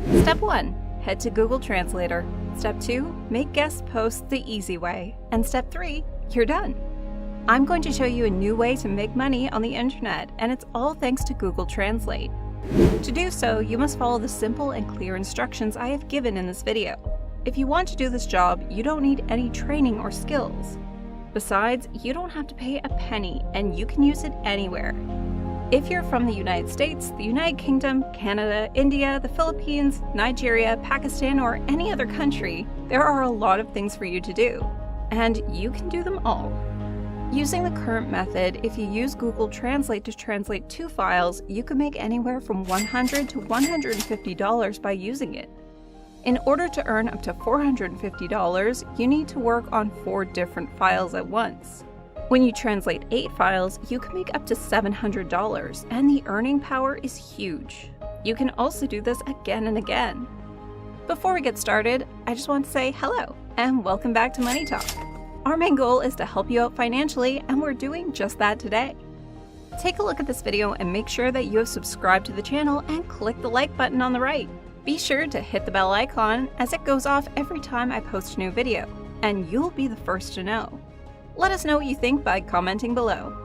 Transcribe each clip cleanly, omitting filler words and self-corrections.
Step 1. Head to Google Translator. Step 2. Make guest posts the easy way. And Step 3. You're done. I'm going to show you a new way to make money on the internet, and it's all thanks to Google Translate. To do so, you must follow the simple and clear instructions I have given in this video. If you want to do this job, you don't need any training or skills. Besides, you don't have to pay a penny, and you can use it anywhere. If you're from the United States, the United Kingdom, Canada, India, the Philippines, Nigeria, Pakistan, or any other country, there are a lot of things for you to do, and you can do them all. Using the current method, if you use Google Translate to translate 2 files, you can make anywhere from $100 to $150 by using it. In order to earn up to $450, you need to work on 4 different files at once. When you translate 8 files, you can make up to $700, and the earning power is huge. You can also do this again and again. Before we get started, I just want to say hello, and welcome back to MoneyTalk. Our main goal is to help you out financially, and we're doing just that today. Take a look at this video and make sure that you have subscribed to the channel and click the like button on the right. Be sure to hit the bell icon as it goes off every time I post a new video, and you'll be the first to know. Let us know what you think by commenting below.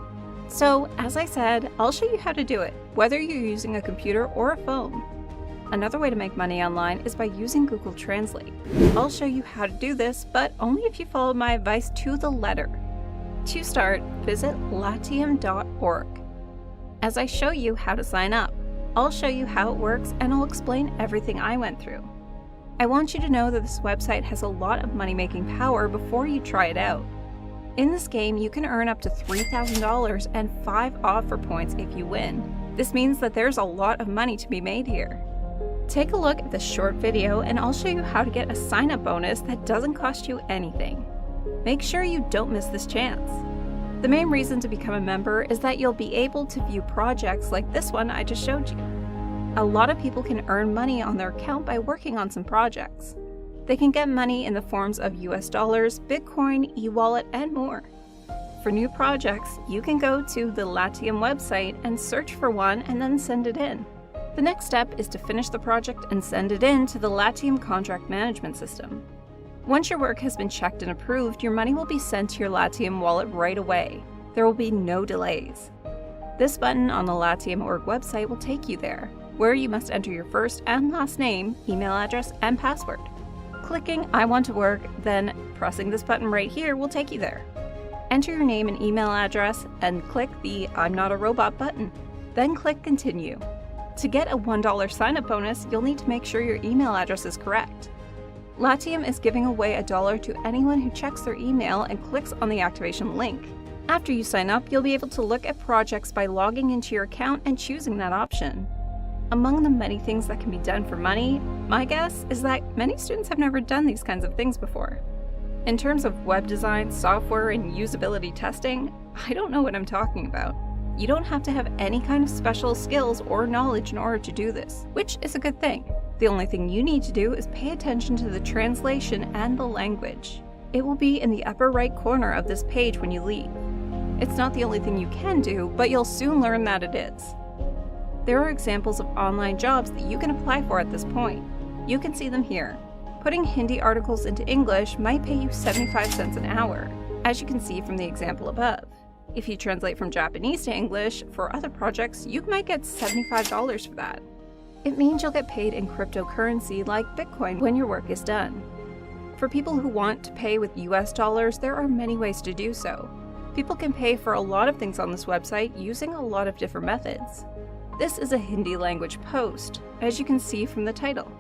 So, as I said, I'll show you how to do it, whether you're using a computer or a phone. Another way to make money online is by using Google Translate. I'll show you how to do this, but only if you follow my advice to the letter. To start, visit latium.org. As I show you how to sign up, I'll show you how it works and I'll explain everything I went through. I want you to know that this website has a lot of money-making power before you try it out. In this game, you can earn up to $3,000 and 5 offer points if you win. This means that there's a lot of money to be made here. Take a look at this short video and I'll show you how to get a sign-up bonus that doesn't cost you anything. Make sure you don't miss this chance. The main reason to become a member is that you'll be able to view projects like this one I just showed you. A lot of people can earn money on their account by working on some projects. They can get money in the forms of US dollars, Bitcoin, e-wallet, and more. For new projects, you can go to the Latium website and search for one and then send it in. The next step is to finish the project and send it in to the Latium contract management system. Once your work has been checked and approved, your money will be sent to your Latium wallet right away. There will be no delays. This button on the Latium.org website will take you there, where you must enter your first and last name, email address, and password. Clicking I want to work, then pressing this button right here will take you there. Enter your name and email address and click the I'm not a robot button. Then click continue. To get a $1 sign-up bonus, you'll need to make sure your email address is correct. Latium is giving away $1 to anyone who checks their email and clicks on the activation link. After you sign up, you'll be able to look at projects by logging into your account and choosing that option. Among the many things that can be done for money, my guess is that many students have never done these kinds of things before. In terms of web design, software, and usability testing, I don't know what I'm talking about. You don't have to have any kind of special skills or knowledge in order to do this, which is a good thing. The only thing you need to do is pay attention to the translation and the language. It will be in the upper right corner of this page when you leave. It's not the only thing you can do, but you'll soon learn that it is. There are examples of online jobs that you can apply for at this point. You can see them here. Putting Hindi articles into English might pay you 75 cents an hour, as you can see from the example above. If you translate from Japanese to English for other projects, you might get $75 for that. It means you'll get paid in cryptocurrency like Bitcoin when your work is done. For people who want to pay with US dollars, there are many ways to do so. People can pay for a lot of things on this website using a lot of different methods. This is a Hindi language post, as you can see from the title.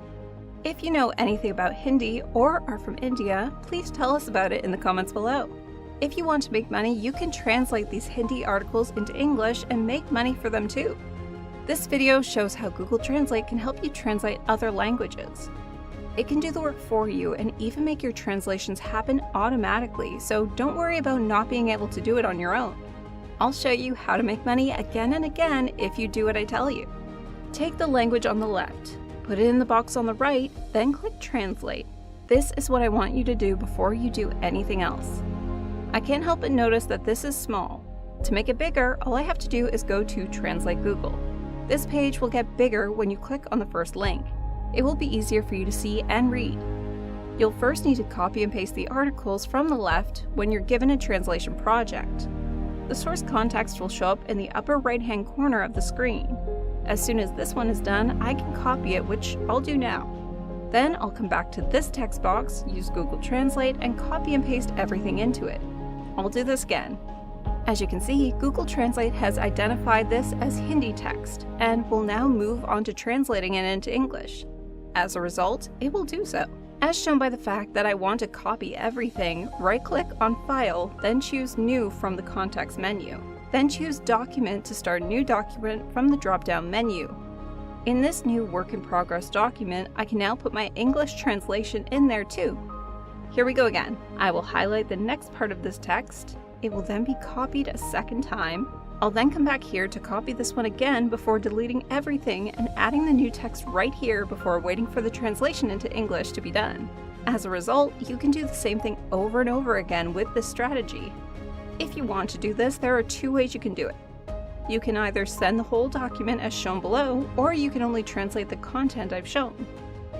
If you know anything about Hindi or are from India, please tell us about it in the comments below. If you want to make money, you can translate these Hindi articles into English and make money for them too. This video shows how Google Translate can help you translate other languages. It can do the work for you and even make your translations happen automatically, so don't worry about not being able to do it on your own. I'll show you how to make money again and again if you do what I tell you. Take the language on the left, put it in the box on the right, then click Translate. This is what I want you to do before you do anything else. I can't help but notice that this is small. To make it bigger, all I have to do is go to Translate Google. This page will get bigger when you click on the first link. It will be easier for you to see and read. You'll first need to copy and paste the articles from the left when you're given a translation project. The source context will show up in the upper right-hand corner of the screen. As soon as this one is done, I can copy it, which I'll do now. Then I'll come back to this text box, use Google Translate, and copy and paste everything into it. I'll do this again. As you can see, Google Translate has identified this as Hindi text and will now move on to translating it into English. As a result, it will do so. As shown by the fact that I want to copy everything, right-click on File, then choose New from the context menu. Then choose Document to start a new document from the drop-down menu. In this new work in progress document, I can now put my English translation in there too. Here we go again. I will highlight the next part of this text. It will then be copied a second time. I'll then come back here to copy this one again before deleting everything and adding the new text right here before waiting for the translation into English to be done. As a result, you can do the same thing over and over again with this strategy. If you want to do this, there are two ways you can do it. You can either send the whole document as shown below, or you can only translate the content I've shown.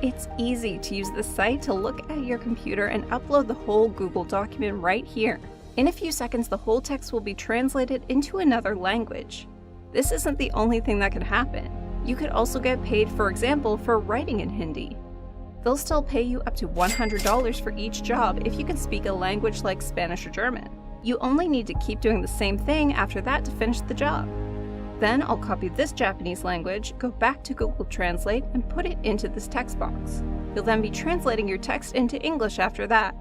It's easy to use this site to look at your computer and upload the whole Google document right here. In a few seconds, the whole text will be translated into another language. This isn't the only thing that could happen. You could also get paid, for example, for writing in Hindi. They'll still pay you up to $100 for each job if you can speak a language like Spanish or German. You only need to keep doing the same thing after that to finish the job. Then I'll copy this Japanese language, go back to Google Translate, and put it into this text box. You'll then be translating your text into English after that.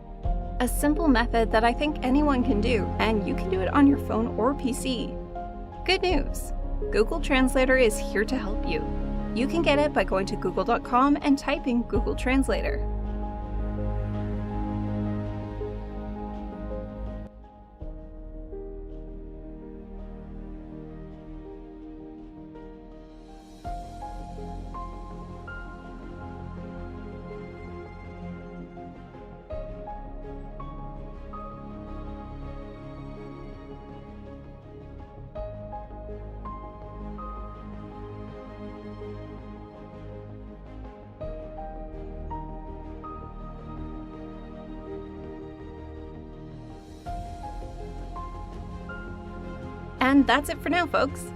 A simple method that I think anyone can do, and you can do it on your phone or PC. Good news! Google Translator is here to help you. You can get it by going to google.com and typing Google Translator. And that's it for now, folks.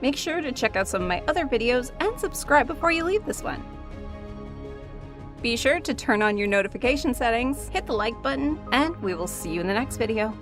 Make sure to check out some of my other videos and subscribe before you leave this one. Be sure to turn on your notification settings, hit the like button, and we will see you in the next video.